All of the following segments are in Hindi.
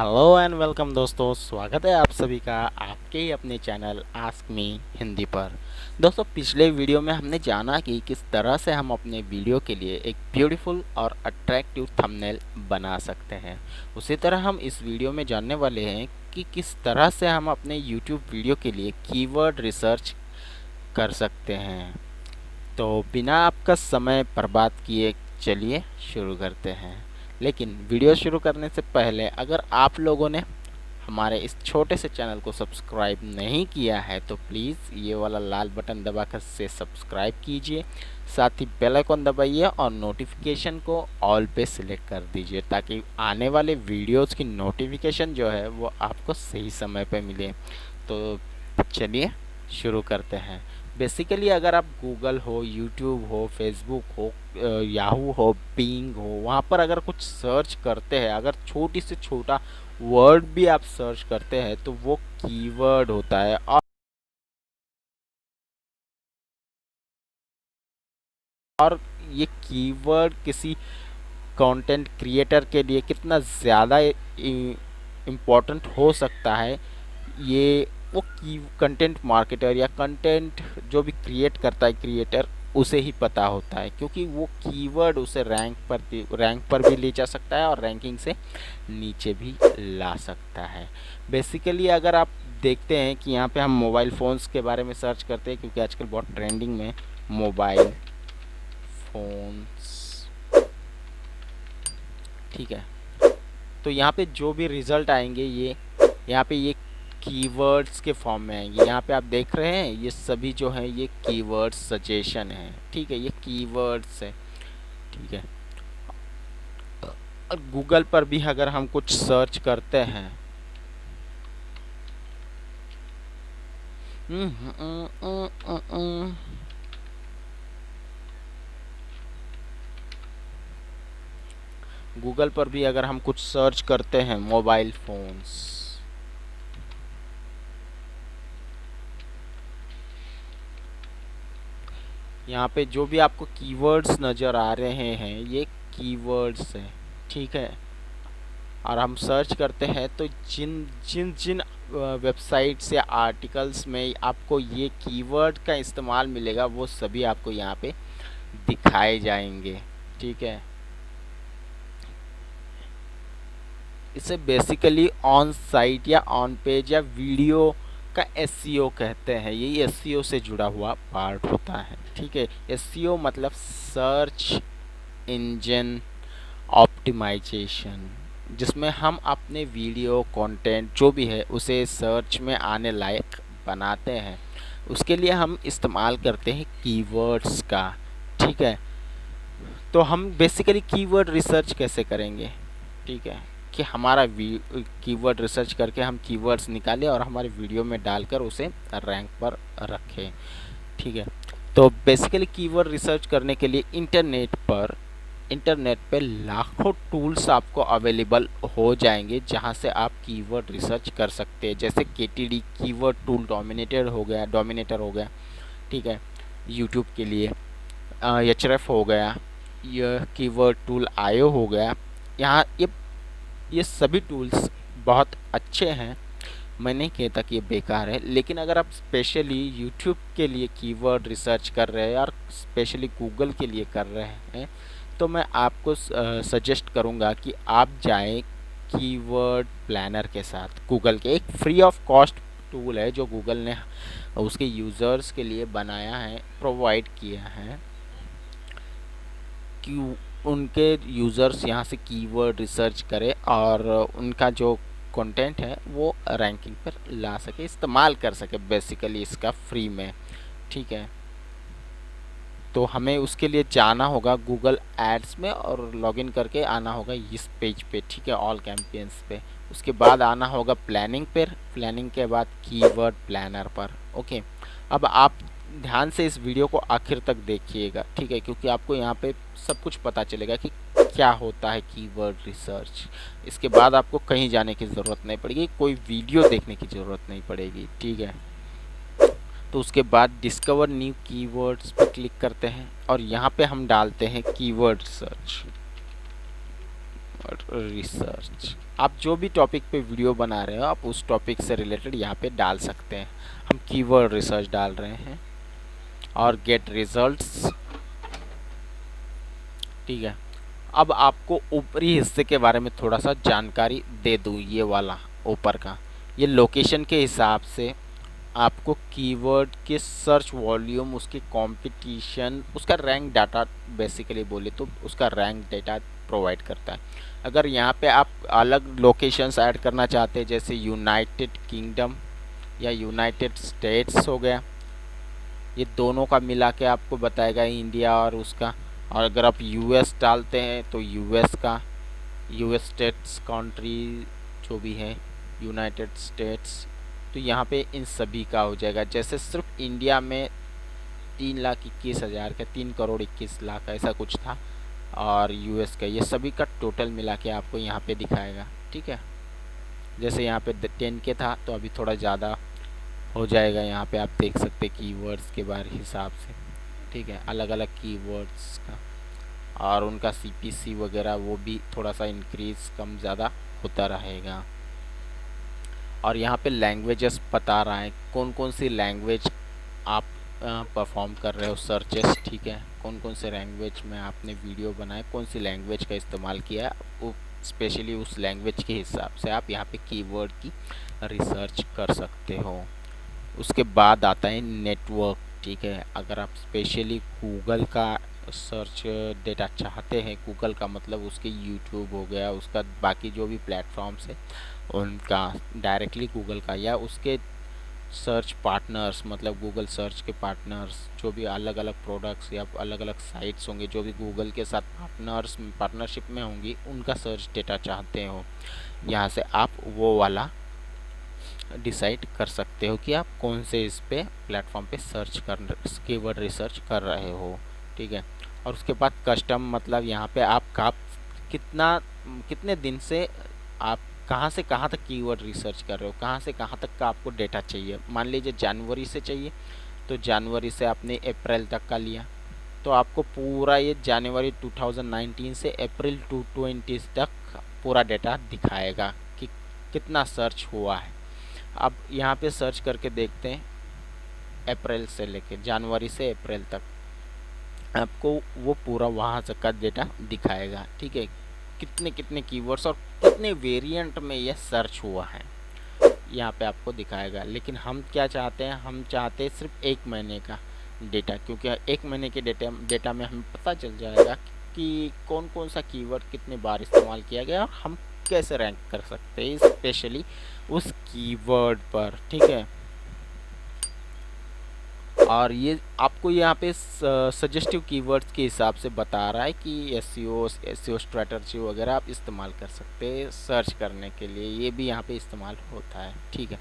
हेलो एंड वेलकम दोस्तों, स्वागत है आप सभी का आपके ही अपने चैनल आस्क मी हिंदी पर। दोस्तों, पिछले वीडियो में हमने जाना कि किस तरह से हम अपने वीडियो के लिए एक ब्यूटीफुल और अट्रैक्टिव थंबनेल बना सकते हैं। उसी तरह हम इस वीडियो में जानने वाले हैं कि किस तरह से हम अपने यूट्यूब वीडियो के लिए कीवर्ड रिसर्च कर सकते हैं। तो बिना आपका समय बर्बाद किए चलिए शुरू करते हैं। लेकिन वीडियो शुरू करने से पहले अगर आप लोगों ने हमारे इस छोटे से चैनल को सब्सक्राइब नहीं किया है तो प्लीज़ ये वाला लाल बटन दबाकर से सब्सक्राइब कीजिए। साथ ही बेल आइकन दबाइए और नोटिफिकेशन को ऑल पे सिलेक्ट कर दीजिए ताकि आने वाले वीडियोस की नोटिफिकेशन जो है वो आपको सही समय पे मिले। तो चलिए शुरू करते हैं। बेसिकली अगर आप गूगल हो, यूट्यूब हो, फेसबुक हो, याहू हो, बिंग हो, वहाँ पर अगर कुछ सर्च करते हैं, अगर छोटी से छोटा वर्ड भी आप सर्च करते हैं तो वो कीवर्ड होता है। और ये कीवर्ड किसी कंटेंट क्रिएटर के लिए कितना ज़्यादा इम्पोर्टेंट हो सकता है, ये वो की कंटेंट मार्केटर या कंटेंट जो भी क्रिएट करता है क्रिएटर उसे ही पता होता है, क्योंकि वो कीवर्ड उसे रैंक पर भी ले जा सकता है और रैंकिंग से नीचे भी ला सकता है। बेसिकली अगर आप देखते हैं कि यहाँ पे हम मोबाइल फ़ोन्स के बारे में सर्च करते हैं, क्योंकि आजकल बहुत ट्रेंडिंग में मोबाइल फ़ोन्स, ठीक है। तो यहाँ पे जो भी रिज़ल्ट आएंगे ये यहाँ पे ये कीवर्ड्स के फॉर्म में आएंगे। यहाँ पे आप देख रहे हैं ये सभी जो हैं ये कीवर्ड सजेशन है, ठीक है, ये कीवर्ड्स है, ठीक है। और गूगल पर भी अगर हम कुछ सर्च करते हैं गूगल पर भी अगर हम कुछ सर्च करते हैं मोबाइल फोन्स, यहाँ पे जो भी आपको कीवर्ड्स नज़र आ रहे हैं ये कीवर्ड्स हैं, ठीक है। और हम सर्च करते हैं तो जिन जिन जिन वेबसाइट्स या आर्टिकल्स में आपको ये कीवर्ड का इस्तेमाल मिलेगा वो सभी आपको यहाँ पे दिखाए जाएंगे, ठीक है। इसे बेसिकली ऑन साइट या ऑन पेज या वीडियो का एसईओ कहते हैं। ये एसईओ से जुड़ा हुआ पार्ट होता है, ठीक है। एसईओ मतलब सर्च इंजन ऑप्टिमाइजेशन, जिसमें हम अपने वीडियो कंटेंट जो भी है उसे सर्च में आने लायक बनाते हैं। उसके लिए हम इस्तेमाल करते हैं कीवर्ड्स का, ठीक है। तो हम बेसिकली कीवर्ड रिसर्च कैसे करेंगे, ठीक है, कि हमारा कीवर्ड रिसर्च करके हम कीवर्ड्स निकालें और हमारे वीडियो में डालकर उसे रैंक पर रखें, ठीक है। तो बेसिकली कीवर्ड रिसर्च करने के लिए इंटरनेट पे लाखों टूल्स आपको अवेलेबल हो जाएंगे जहां से आप कीवर्ड रिसर्च कर सकते हैं। जैसे केटीडी कीवर्ड टूल डोमिनेटर हो गया, ठीक है, यूट्यूब के लिए। एचरेफ हो गया, यह कीवर्ड टूल आयो हो गया। यहाँ ये सभी टूल्स बहुत अच्छे हैं, मैं नहीं कहता कि ये बेकार है, लेकिन अगर आप स्पेशली यूट्यूब के लिए कीवर्ड रिसर्च कर रहे हैं और स्पेशली गूगल के लिए कर रहे हैं तो मैं आपको सजेस्ट करूँगा कि आप जाएं कीवर्ड प्लानर के साथ। गूगल के एक फ्री ऑफ कॉस्ट टूल है जो गूगल ने उसके यूज़र्स के लिए बनाया है, प्रोवाइड किया है कि उनके यूज़र्स यहाँ से कीवर्ड रिसर्च करें और उनका जो कंटेंट है वो रैंकिंग पर ला सके, इस्तेमाल कर सके बेसिकली इसका फ्री में, ठीक है। तो हमें उसके लिए जाना होगा गूगल एड्स में और लॉगिन करके आना होगा इस पेज पे, ठीक है, ऑल कैंपेन्स पे। उसके बाद आना होगा प्लानिंग पर, प्लानिंग के बाद कीवर्ड प्लानर पर, ओके। अब आप ध्यान से इस वीडियो को आखिर तक देखिएगा, ठीक है, क्योंकि आपको यहाँ पे सब कुछ पता चलेगा कि क्या होता है कीवर्ड रिसर्च। इसके बाद आपको कहीं जाने की ज़रूरत नहीं पड़ेगी, कोई वीडियो देखने की ज़रूरत नहीं पड़ेगी, ठीक है। तो उसके बाद डिस्कवर न्यू कीवर्ड्स पर क्लिक करते हैं और यहाँ पे हम डालते हैं कीवर्ड सर्च, और रिसर्च, आप जो भी टॉपिक पे वीडियो बना रहे हो आप उस टॉपिक से रिलेटेड यहाँ पे डाल सकते हैं। हम कीवर्ड रिसर्च डाल रहे हैं और गेट रिजल्ट्स, ठीक है। अब आपको ऊपरी हिस्से के बारे में थोड़ा सा जानकारी दे दूँ, ये वाला ऊपर का, ये लोकेशन के हिसाब से आपको कीवर्ड के सर्च वॉल्यूम, उसकी कंपटीशन, उसका रैंक डाटा, बेसिकली बोले तो उसका रैंक डाटा प्रोवाइड करता है। अगर यहाँ पे आप अलग लोकेशंस ऐड करना चाहते हैं जैसे यूनाइटेड किंगडम या यूनाइटेड स्टेट्स हो गया, ये दोनों का मिला के आपको बताएगा इंडिया और उसका। और अगर आप यूएस डालते हैं तो यूएस का, यूएस स्टेट्स कंट्री जो भी है, यूनाइटेड स्टेट्स, तो यहाँ पे इन सभी का हो जाएगा। जैसे सिर्फ इंडिया में 3,21,000 का, 3,21,00,000 ऐसा कुछ था, और यूएस का, ये सभी का टोटल मिला के आपको यहाँ पे दिखाएगा, ठीक है। जैसे यहाँ पे 10K था तो अभी थोड़ा ज़्यादा हो जाएगा, यहाँ पे आप देख सकते कीवर्ड्स के बारे हिसाब से, ठीक है, अलग अलग कीवर्ड्स का, और उनका सीपीसी वगैरह वो भी थोड़ा सा इंक्रीज कम ज़्यादा होता रहेगा। और यहाँ पे लैंग्वेजेस बता रहा है कौन कौन सी लैंग्वेज आप परफॉर्म कर रहे हो सर्चेस, ठीक है, कौन कौन से लैंग्वेज में आपने वीडियो बनाए, कौन सी लैंग्वेज का इस्तेमाल किया, वो स्पेशली उस लैंग्वेज के हिसाब से आप यहाँ पे कीवर्ड की रिसर्च कर सकते हो। उसके बाद आता है नेटवर्क, ठीक है। अगर आप स्पेशली गूगल का सर्च डेटा चाहते हैं, गूगल का मतलब उसके यूट्यूब हो गया, उसका बाकी जो भी प्लेटफॉर्म्स है उनका, डायरेक्टली गूगल का, या उसके सर्च पार्टनर्स, मतलब गूगल सर्च के पार्टनर्स, जो भी अलग अलग प्रोडक्ट्स या अलग अलग साइट्स होंगे जो भी गूगल के साथ पार्टनरशिप में होंगी, उनका सर्च डेटा चाहते हो, यहाँ से आप वो वाला डिसाइड कर सकते हो कि आप कौन से इस पे प्लेटफॉर्म पे सर्च कर, कीवर्ड रिसर्च कर रहे हो, ठीक है। और उसके बाद कस्टम, मतलब यहाँ पे आप कितने दिन से आप कहाँ से कहाँ तक कीवर्ड रिसर्च कर रहे हो, कहाँ से कहाँ तक का आपको डेटा चाहिए। मान लीजिए जनवरी से चाहिए तो जनवरी से आपने अप्रैल तक का लिया, तो आपको पूरा ये जनवरी 2019 से अप्रैल 2020 तक पूरा डेटा दिखाएगा कि कितना सर्च हुआ है। अब यहाँ पे सर्च करके देखते हैं, अप्रैल से लेके जनवरी से अप्रैल तक आपको वो पूरा वहाँ तक का डेटा दिखाएगा, ठीक है, कितने कितने कीवर्ड्स और कितने वेरिएंट में ये सर्च हुआ है यहाँ पे आपको दिखाएगा। लेकिन हम क्या चाहते हैं, हम चाहते हैं सिर्फ 1 महीने का डेटा, क्योंकि 1 महीने के डेटा में हमें पता चल जाएगा कि कौन कौन सा कीवर्ड कितने बार इस्तेमाल किया गया और हम कैसे रैंक कर सकते हैं स्पेशली उस कीवर्ड पर, ठीक है। और ये आपको यहाँ पे सजेस्टिव कीवर्ड्स के हिसाब से बता रहा है कि एसईओ स्ट्रैटेजी वगैरह आप इस्तेमाल कर सकते हैं सर्च करने के लिए, ये भी यहाँ पे इस्तेमाल होता है, ठीक है।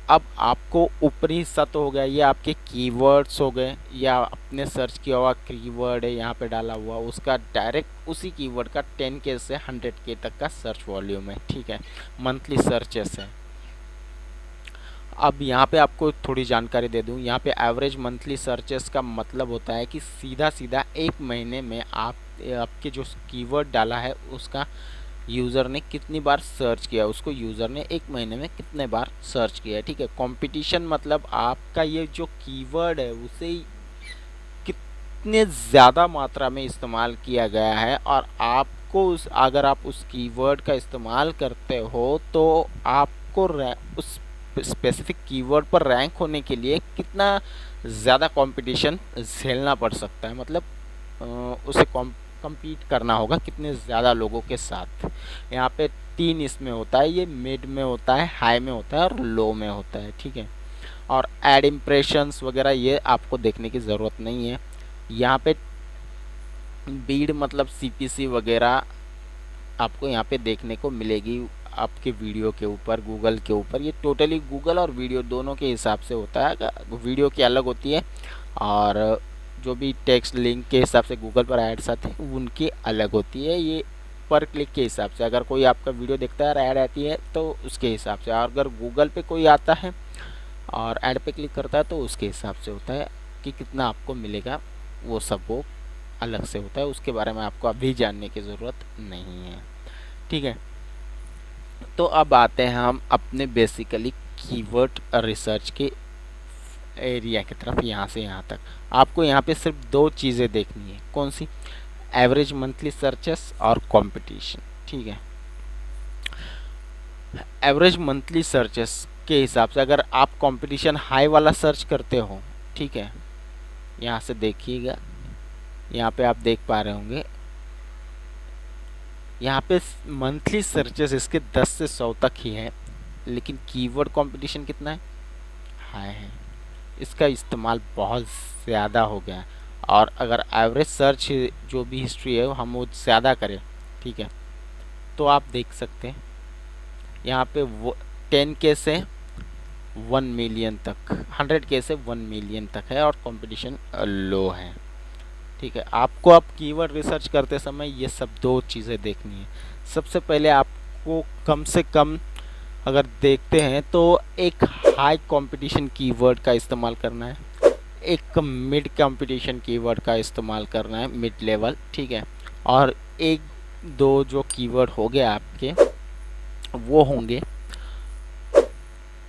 अब आपको ऊपरी हिस्सा तो हो गया, ये आपके कीवर्ड्स हो गए, या आपने सर्च किया हुआ कीवर्ड है यहाँ पे डाला हुआ, उसका डायरेक्ट उसी कीवर्ड का 10K से 100K तक का सर्च वॉल्यूम है, ठीक है, मंथली सर्चेस है। अब यहाँ पे आपको थोड़ी जानकारी दे दूँ, यहाँ पे एवरेज मंथली सर्चेस का मतलब होता है कि सीधा सीधा 1 महीने में आपके जो कीवर्ड डाला है उसका यूज़र ने कितनी बार सर्च किया, उसको यूज़र ने 1 महीने में कितने बार सर्च किया है, ठीक है। कंपटीशन मतलब आपका ये जो कीवर्ड है उसे कितने ज़्यादा मात्रा में इस्तेमाल किया गया है, और आपको अगर आप उस कीवर्ड का इस्तेमाल करते हो तो आपको उस स्पेसिफिक कीवर्ड पर रैंक होने के लिए कितना ज़्यादा कंपटीशन झेलना पड़ सकता है, मतलब उसे compete करना होगा कितने ज़्यादा लोगों के साथ। यहाँ पे 3 इसमें होता है, ये मिड में होता है, हाई में होता है और लो में होता है, ठीक है। और एड इम्प्रेशंस वगैरह ये आपको देखने की ज़रूरत नहीं है। यहाँ पे बीड मतलब सीपीसी वगैरह आपको यहाँ पे देखने को मिलेगी आपके वीडियो के ऊपर, गूगल के ऊपर। ये टोटली गूगल और वीडियो दोनों के हिसाब से होता है, वीडियो की अलग होती है और जो भी टेक्स्ट लिंक के हिसाब से गूगल पर एड्स आते हैं उनकी अलग होती है। ये पर क्लिक के हिसाब से, अगर कोई आपका वीडियो देखता है और ऐड आती है तो उसके हिसाब से, और अगर गूगल पे कोई आता है और ऐड पे क्लिक करता है तो उसके हिसाब से होता है कि कितना आपको मिलेगा, वो सब वो अलग से होता है, उसके बारे में आपको अभी जानने की ज़रूरत नहीं है। ठीक है। तो अब आते हैं हम अपने बेसिकली कीवर्ड रिसर्च के एरिया की तरफ। यहाँ से यहाँ तक आपको यहाँ पे सिर्फ दो चीज़ें देखनी है। कौन सी? एवरेज मंथली सर्चेस और कंपटीशन। ठीक है। एवरेज मंथली सर्चेस के हिसाब से अगर आप कंपटीशन हाई वाला सर्च करते हो, ठीक है, यहाँ से देखिएगा, यहाँ पे आप देख पा रहे होंगे, यहाँ पे मंथली सर्चेस इसके 10 से 100 तक ही है, लेकिन कीवर्ड कंपटीशन कितना है? हाई है। इसका इस्तेमाल बहुत ज़्यादा हो गया है। और अगर एवरेज सर्च जो भी हिस्ट्री है हम वो ज़्यादा करें, ठीक है, तो आप देख सकते हैं यहाँ पे वो 10K से 1 मिलियन तक, 100K से 1 मिलियन तक है और कंपटीशन लो है। ठीक है। आपको अब कीवर्ड रिसर्च करते समय ये सब दो चीज़ें देखनी है। सबसे पहले आपको कम से कम अगर देखते हैं तो एक हाई कंपटीशन कीवर्ड का इस्तेमाल करना है, एक मिड कंपटीशन कीवर्ड का इस्तेमाल करना है, मिड लेवल, ठीक है, और एक दो जो कीवर्ड हो गए आपके वो होंगे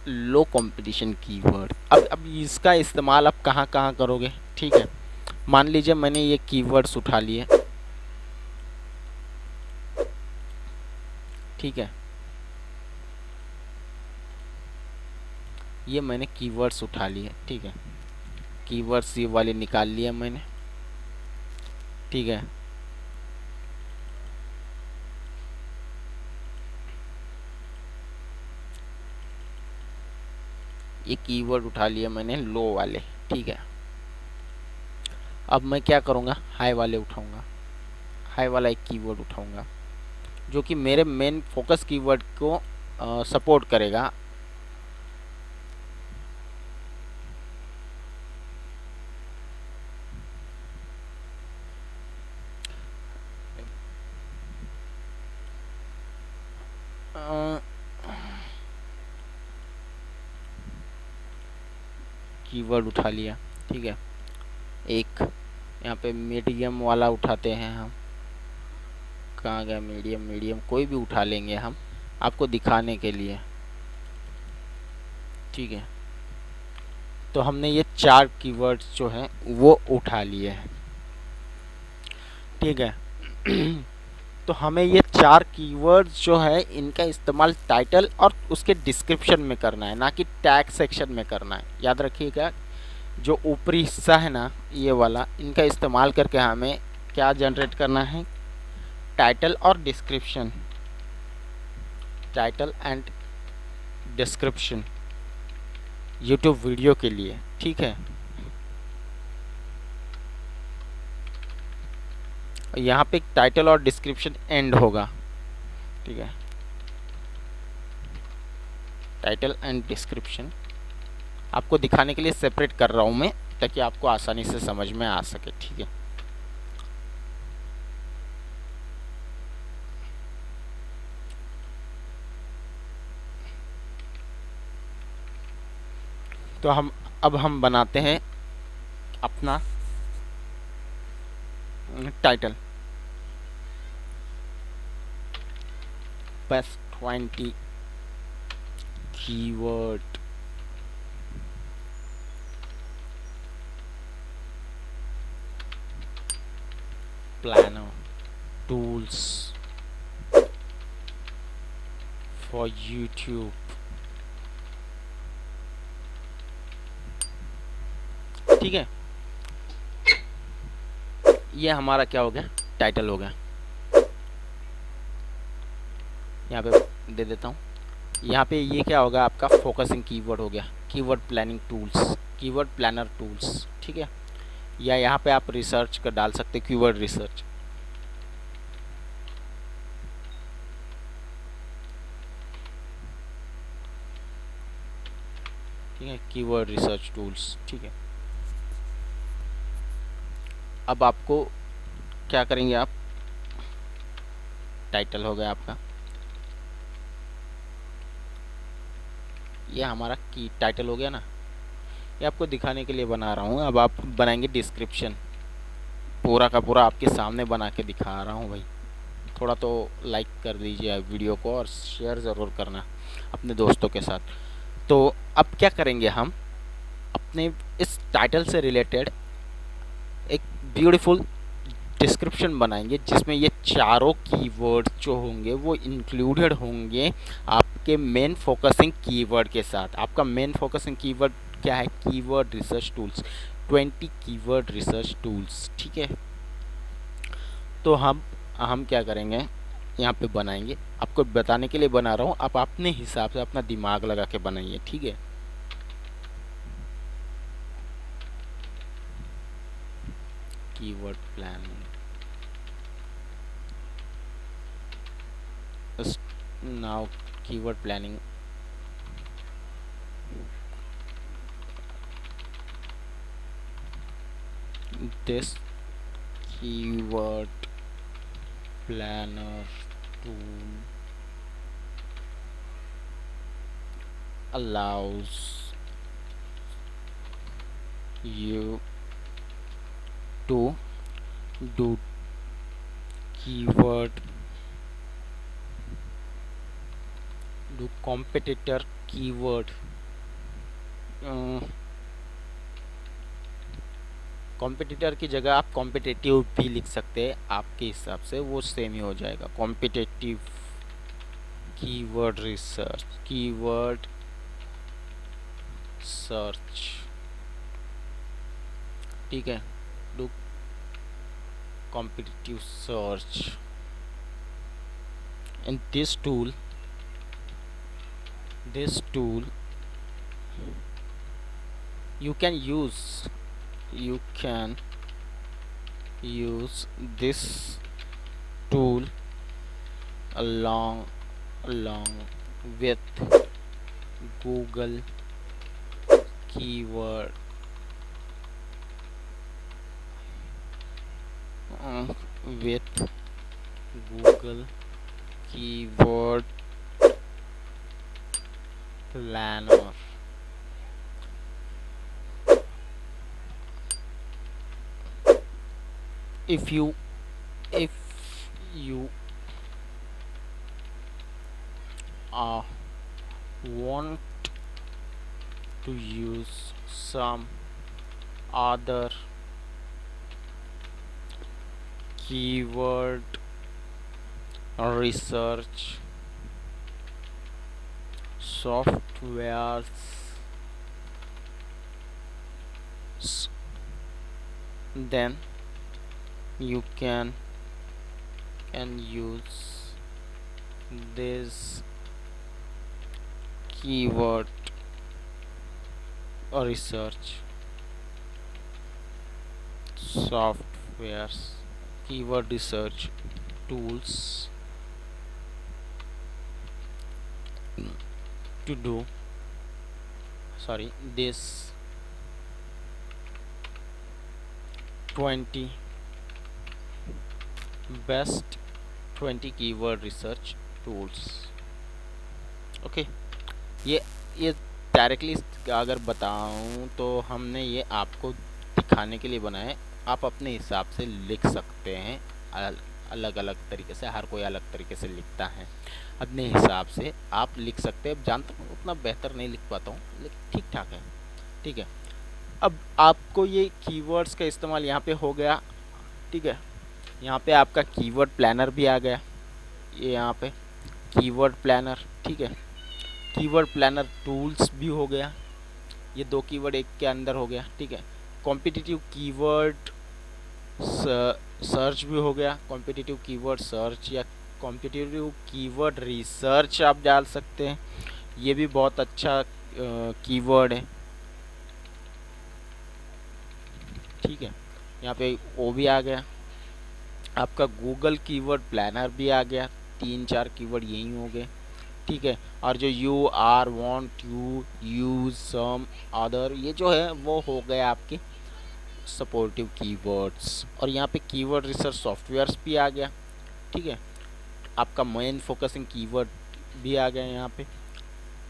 लो कंपटीशन कीवर्ड। अब इसका इस्तेमाल आप कहाँ कहाँ करोगे? ठीक है, मान लीजिए मैंने ये कीवर्ड्स उठा लिए, ठीक है, ये मैंने कीवर्ड्स उठा लिए, ठीक है, कीवर्ड्स ये वाले निकाल लिए मैंने, ठीक है। ये कीवर्ड उठा लिए मैंने लो वाले, ठीक है। अब मैं क्या करूँगा? हाई वाले उठाऊँगा, हाई वाला एक कीवर्ड उठाऊँगा जो कि मेरे मेन फोकस कीवर्ड को सपोर्ट करेगा। कीवर्ड उठा लिया, ठीक है। एक यहाँ पे मीडियम वाला उठाते हैं हम, कहाँ गया मीडियम? मीडियम कोई भी उठा लेंगे हम आपको दिखाने के लिए, ठीक है। तो हमने ये 4 कीवर्ड्स जो हैं वो उठा लिए हैं, ठीक है। तो हमें ये 4 कीवर्ड्स जो है इनका इस्तेमाल टाइटल और उसके डिस्क्रिप्शन में करना है, ना कि टैग सेक्शन में करना है। याद रखिएगा, जो ऊपरी हिस्सा है ना ये वाला, इनका इस्तेमाल करके हमें क्या जनरेट करना है? टाइटल और description, title and description YouTube video के लिए, ठीक है। यहाँ पे टाइटल और डिस्क्रिप्शन एंड होगा, ठीक है, टाइटल एंड डिस्क्रिप्शन आपको दिखाने के लिए सेपरेट कर रहा हूँ मैं, ताकि आपको आसानी से समझ में आ सके, ठीक है। तो हम बनाते हैं अपना title, best 20 keyword planner tools for YouTube, ठीक है। ये हमारा क्या हो गया? टाइटल हो गया। यहाँ पे दे देता हूँ, यहाँ पे ये क्या होगा? आपका फोकसिंग कीवर्ड हो गया, keyword planning tools, keyword planner tools, ठीक है। या यहाँ पे आप रिसर्च कर डाल सकते, कीवर्ड रिसर्च, ठीक है, कीवर्ड रिसर्च टूल्स, ठीक है। अब आपको क्या करेंगे आप? टाइटल हो गया आपका, ये हमारा की टाइटल हो गया ना, ये आपको दिखाने के लिए बना रहा हूँ। अब आप बनाएंगे डिस्क्रिप्शन, पूरा का पूरा आपके सामने बना के दिखा रहा हूँ भाई। थोड़ा तो लाइक कर दीजिए वीडियो को और शेयर ज़रूर करना अपने दोस्तों के साथ। तो अब क्या करेंगे, हम अपने इस टाइटल से रिलेटेड एक ब्यूटीफुल डिस्क्रिप्शन बनाएंगे जिसमें ये चारों कीवर्ड जो होंगे वो इंक्लूडेड होंगे आपके मेन फोकसिंग कीवर्ड के साथ। आपका मेन फोकसिंग कीवर्ड क्या है? Keyword research tools, 20 keyword research tools. ठीक है, तो हम क्या करेंगे, यहाँ पे बनाएंगे। आपको बताने के लिए बना रहा हूँ, आप अपने हिसाब से अपना दिमाग लगा के बनाइए। ठीक है, keyword planning, now keyword planning, this keyword planner tool allows you to do keyword do competitor keyword competitor की जगह आप कॉम्पिटिटिव भी लिख सकते हैं, आपके हिसाब से वो सेम ही हो जाएगा। Competitive keyword research, keyword search. ठीक है, do competitive search and this tool you can use this tool along with Google keyword with Google keyword planner. If you want to use some other keyword research softwares, then you can use this keyword research softwares, keyword research tools to do this 20 best 20 keyword research tools। Okay, ये डायरेक्टली अगर बताऊं तो हमने ये आपको दिखाने के लिए बनाया है। आप अपने हिसाब से लिख सकते हैं, अलग अलग तरीके से, हर कोई अलग तरीके से लिखता है, अपने हिसाब से आप लिख सकते हैं। जानता हूँ उतना बेहतर नहीं लिख पाता हूँ, लेकिन ठीक ठाक है। ठीक है, अब आपको ये कीवर्ड्स का इस्तेमाल यहाँ पे हो गया। ठीक है, यहाँ पे आपका कीवर्ड प्लानर भी आ गया, ये यहाँ पे कीवर्ड प्लानर। ठीक है, कीवर्ड प्लानर टूल्स भी हो गया, ये दो कीवर्ड एक के अंदर हो गया। ठीक है, कॉम्पिटिटिव कीवर्ड सर्च भी हो गया, कॉम्पिटिटिव कीवर्ड सर्च या कॉम्पिटिटिव कीवर्ड रिसर्च आप डाल सकते हैं, ये भी बहुत अच्छा कीवर्ड है। ठीक है, यहाँ पे वो भी आ गया, आपका गूगल कीवर्ड प्लानर भी आ गया, 3-4 कीवर्ड यही हो गए। ठीक है, और जो you are want you use some other, ये जो है वो हो गए आपके सपोर्टिव कीवर्ड्स। और यहाँ पे कीवर्ड रिसर्च सॉफ्टवेयर्स भी आ गया। ठीक है, आपका मेन फोकसिंग कीवर्ड भी आ गया यहाँ पे,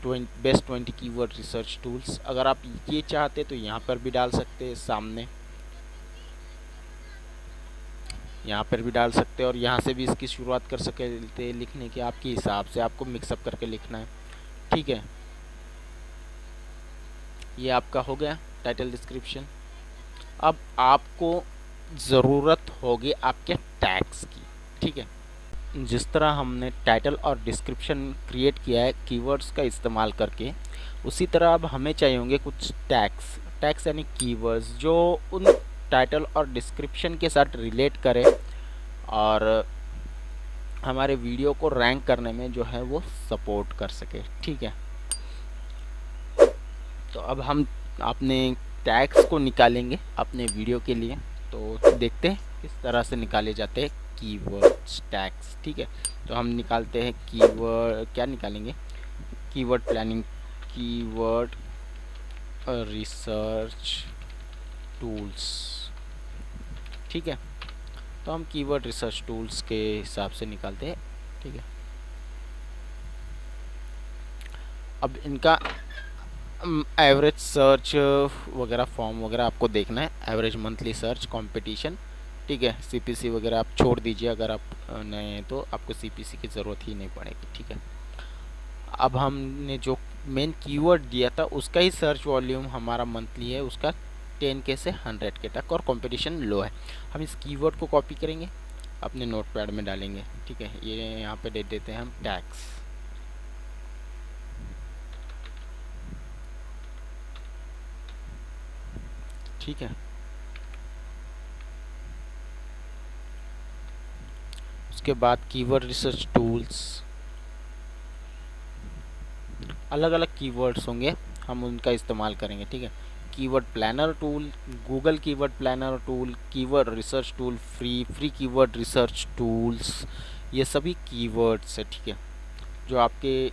बेस्ट 20 कीवर्ड रिसर्च टूल्स। अगर आप ये चाहते तो यहाँ पर भी डाल सकते हैं सामने। यहाँ पर भी डाल सकते हैं और यहाँ से भी इसकी शुरुआत कर सकते लिखने की, आपके हिसाब से आपको मिक्सअप करके लिखना है। ठीक है, ये आपका हो गया टाइटल डिस्क्रिप्शन। अब आपको ज़रूरत होगी आपके टैग्स की। ठीक है, जिस तरह हमने टाइटल और डिस्क्रिप्शन क्रिएट किया है कीवर्ड्स का इस्तेमाल करके, उसी तरह अब हमें चाहिए होंगे कुछ टैग्स। टैग्स यानी कीवर्ड्स जो उन टाइटल और डिस्क्रिप्शन के साथ रिलेट करें और हमारे वीडियो को रैंक करने में जो है वो सपोर्ट कर सके। ठीक है, तो अब हम अपने टैग्स को निकालेंगे अपने वीडियो के लिए। तो देखते हैं किस तरह से निकाले जाते हैं कीवर्ड्स टैग्स। ठीक है, तो हम निकालते हैं कीवर्ड, क्या निकालेंगे, keyword planning, keyword research tools. ठीक है, तो हम कीवर्ड रिसर्च टूल्स के हिसाब से निकालते हैं। ठीक है, अब इनका एवरेज सर्च वगैरह फॉर्म वगैरह आपको देखना है, एवरेज मंथली सर्च कंपटीशन। ठीक है, सीपीसी वगैरह आप छोड़ दीजिए, अगर आप नए हैं तो आपको सीपीसी की ज़रूरत ही नहीं पड़ेगी। ठीक है, अब हमने जो मेन कीवर्ड दिया था उसका ही सर्च वॉल्यूम हमारा मंथली है, उसका 10K से 100K तक और कंपटीशन लो है। हम इस कीवर्ड को कॉपी करेंगे, अपने नोटपैड में डालेंगे। ठीक है, ये यहाँ पे दे देते हैं हम टैग्स। ठीक है, उसके बाद कीवर्ड रिसर्च टूल्स, अलग अलग कीवर्ड्स होंगे, हम उनका इस्तेमाल करेंगे। ठीक है, keyword planner tool, Google keyword planner tool, keyword research tool free keyword research tools, ये सभी कीवर्ड्स है। ठीक है, जो आपके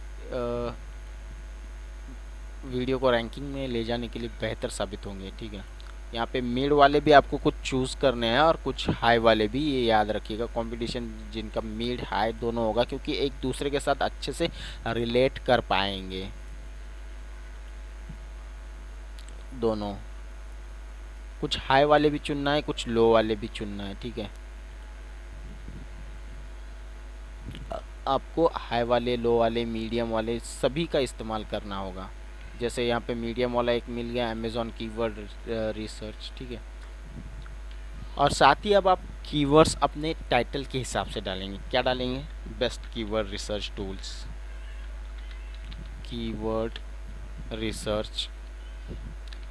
वीडियो को रैंकिंग में ले जाने के लिए बेहतर साबित होंगे। ठीक है, यहाँ पे मिड वाले भी आपको कुछ चूज़ करने हैं और कुछ हाई वाले भी, ये याद रखिएगा। कंपटीशन जिनका मिड हाई दोनों होगा, क्योंकि एक दूसरे के साथ अच्छे से रिलेट कर पाएंगे दोनों। कुछ हाई वाले भी चुनना है, कुछ लो वाले भी चुनना है। ठीक है, आपको हाई वाले, लो वाले, मीडियम वाले सभी का इस्तेमाल करना होगा। जैसे यहाँ पे मीडियम वाला एक मिल गया, अमेज़ॉन कीवर्ड रिसर्च। ठीक है, और साथ ही अब आप कीवर्ड्स अपने टाइटल के हिसाब से डालेंगे। क्या डालेंगे, best keyword research tools, keyword research,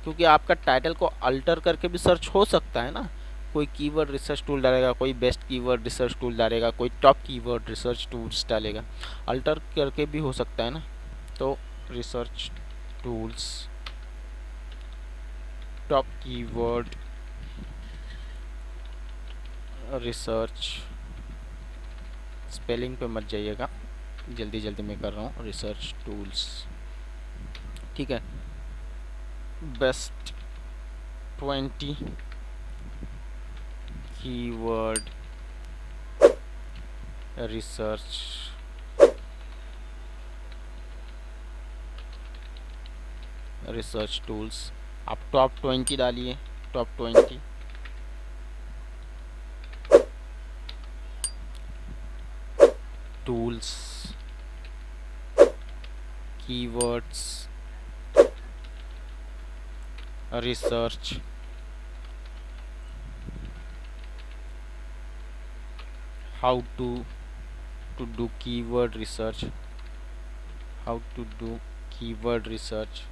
क्योंकि आपका टाइटल को अल्टर करके भी सर्च हो सकता है ना। कोई कीवर्ड रिसर्च टूल डालेगा, कोई बेस्ट कीवर्ड रिसर्च टूल डालेगा, कोई टॉप कीवर्ड रिसर्च टूल्स डालेगा, अल्टर करके भी हो सकता है ना। तो research tools, top keyword research, spelling पे मत जाइएगा, जल्दी जल्दी मैं कर रहा हूँ, रिसर्च टूल्स। ठीक है, बेस्ट 20 कीवर्ड रिसर्च टूल्स। आप टॉप 20 डालिए, top 20 tools, keywords research, how to do keyword research, how to do keyword research.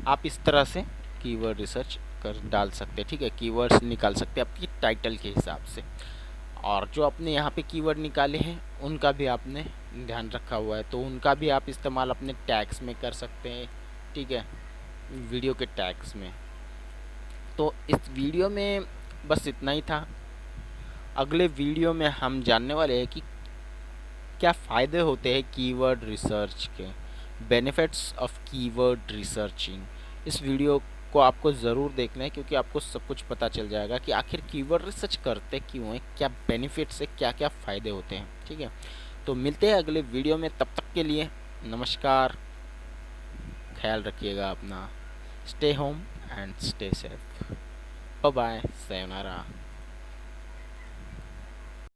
आप इस तरह से कीवर्ड रिसर्च कर डाल सकते हैं। ठीक है, कीवर्ड्स निकाल सकते हैं आपकी टाइटल के हिसाब से। और जो अपने यहाँ पे कीवर्ड निकाले हैं उनका भी आपने ध्यान रखा हुआ है, तो उनका भी आप इस्तेमाल अपने टैग्स में कर सकते हैं। ठीक है, वीडियो के टैग्स में। तो इस वीडियो में बस इतना ही था। अगले वीडियो में हम जानने वाले हैं कि क्या फ़ायदे होते हैं कीवर्ड रिसर्च के, बेनिफिट्स ऑफ कीवर्ड रिसर्चिंग। इस वीडियो को आपको ज़रूर देखना है, क्योंकि आपको सब कुछ पता चल जाएगा कि आखिर कीवर्ड रिसर्च करते क्यों हैं, क्या बेनिफिट्स है, क्या क्या फ़ायदे होते हैं। ठीक है, तो मिलते हैं अगले वीडियो में, तब तक के लिए नमस्कार, ख्याल रखिएगा अपना, stay home and stay safe, bye bye, sayonara।